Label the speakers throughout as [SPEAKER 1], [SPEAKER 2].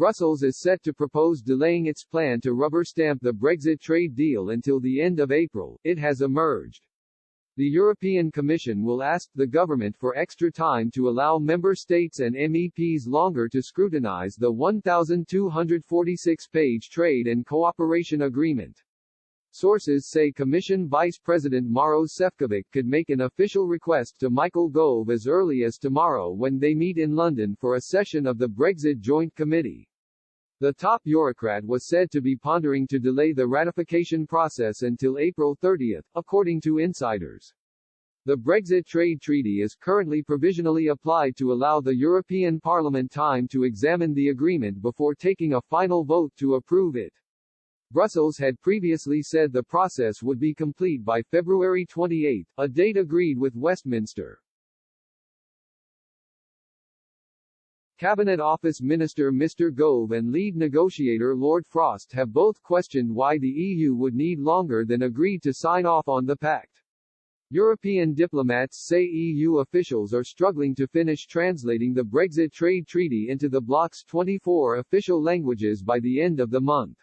[SPEAKER 1] Brussels is set to propose delaying its plan to rubber-stamp the Brexit trade deal until the end of April, it has emerged. The European Commission will ask the government for extra time to allow member states and MEPs longer to scrutinize the 1,246-page trade and cooperation agreement. Sources say Commission Vice President Maros Sefcovic could make an official request to Michael Gove as early as tomorrow when they meet in London for a session of the Brexit Joint Committee. The top bureaucrat was said to be pondering to delay the ratification process until April 30, according to insiders. The Brexit trade treaty is currently provisionally applied to allow the European Parliament time to examine the agreement before taking a final vote to approve it. Brussels had previously said the process would be complete by February 28, a date agreed with Westminster. Cabinet Office Minister Mr. Gove and lead negotiator Lord Frost have both questioned why the EU would need longer than agreed to sign off on the pact. European diplomats say EU officials are struggling to finish translating the Brexit trade treaty into the bloc's 24 official languages by the end of the month.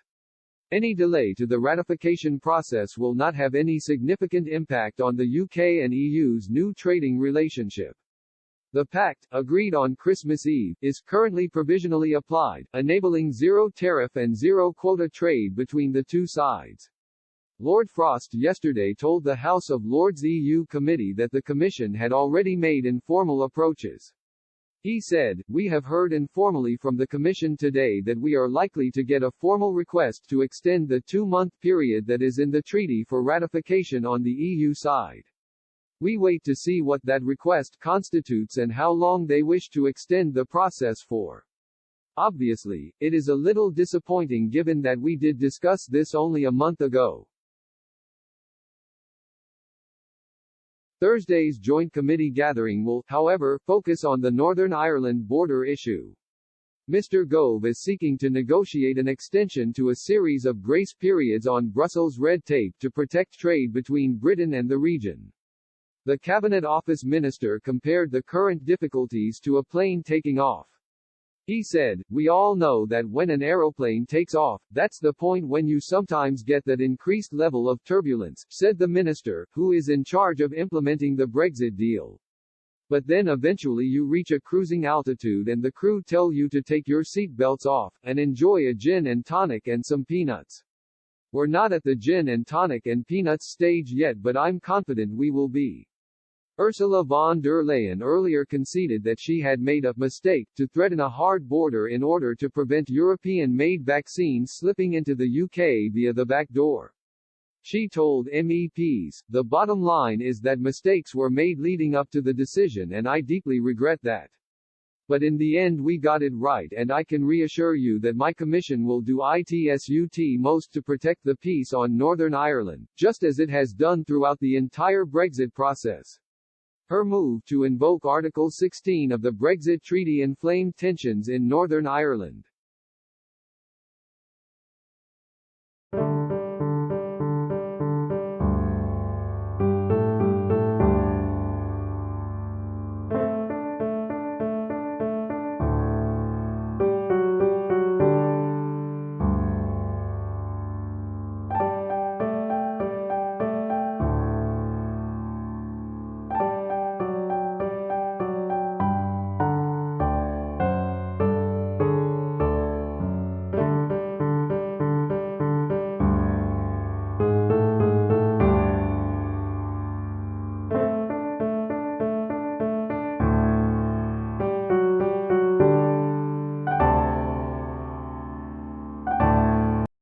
[SPEAKER 1] Any delay to the ratification process will not have any significant impact on the UK and EU's new trading relationship. The pact, agreed on Christmas Eve, is currently provisionally applied, enabling zero tariff and zero quota trade between the two sides. Lord Frost yesterday told the House of Lords EU Committee that the Commission had already made informal approaches. He said, "We have heard informally from the Commission today that we are likely to get a formal request to extend the 2-month period that is in the treaty for ratification on the EU side. We wait to see what that request constitutes and how long they wish to extend the process for. Obviously, it is a little disappointing given that we did discuss this only a month ago." Thursday's joint committee gathering will, however, focus on the Northern Ireland border issue. Mr. Gove is seeking to negotiate an extension to a series of grace periods on Brussels red tape to protect trade between Britain and the region. The Cabinet Office Minister compared the current difficulties to a plane taking off. He said, "We all know that when an aeroplane takes off, that's the point when you sometimes get that increased level of turbulence," said the minister, who is in charge of implementing the Brexit deal. "But then eventually you reach a cruising altitude and the crew tell you to take your seat belts off, and enjoy a gin and tonic and some peanuts. We're not at the gin and tonic and peanuts stage yet, but I'm confident we will be." Ursula von der Leyen earlier conceded that she had made a mistake to threaten a hard border in order to prevent European-made vaccines slipping into the UK via the back door. She told MEPs, "The bottom line is that mistakes were made leading up to the decision and I deeply regret that. But in the end we got it right and I can reassure you that my Commission will do its utmost to protect the peace on Northern Ireland, just as it has done throughout the entire Brexit process." Her move to invoke Article 16 of the Brexit Treaty inflamed tensions in Northern Ireland.